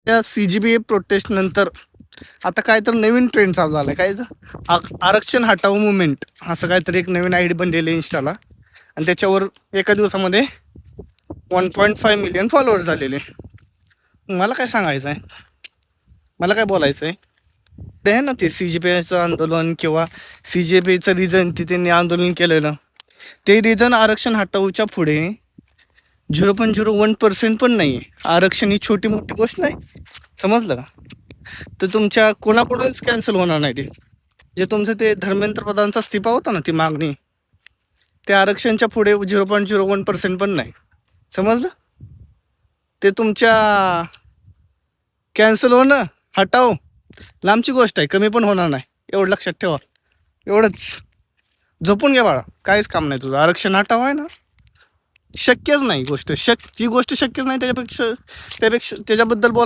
त्या CGP prostate नंतर आता काय तर नवीन ट्रेंड चालू झालाय, काय तर आरक्षण हटाव मुवमेंट असं काहीतरी एक नवीन ID बनलेली इंस्टाला, आणि त्याच्यावर एका दिवसामध्ये 1.5 मिलियन फॉलोअर्स झालेले. मला काय सांगायचं आहे, मला काय बोलायचं आहे, ते आहे ना ते CGPचं आंदोलन किंवा CGPचं रिझन ते त्यांनी आंदोलन केलेलं, ते रिझन आरक्षण हटवूच्या पुढे 0.01% पण नाही आहे. आरक्षण ही छोटी मोठी गोष्ट नाही, समजलं का? तर तुमच्या कोणाकडूनच कॅन्सल होणार नाही. ते जे तुमचं ते धर्मेंद्र प्रधानचा इस्तिफा होता ना, ती मागणी, ते आरक्षणच्या पुढे 0.01% पण नाही, समजलं? ते तुमच्या कॅन्सल होणं, हटाव लांबची गोष्ट आहे, कमी पण होणार नाही, एवढं लक्षात ठेवा. एवढंच. झोपून घ्या बाळा, काहीच काम नाही तुझं. आरक्षण हटाव आहे ना, शक्यच नाही गोष्ट, जी गोष्ट शक्यच नाही त्याच्याबद्दल बोल.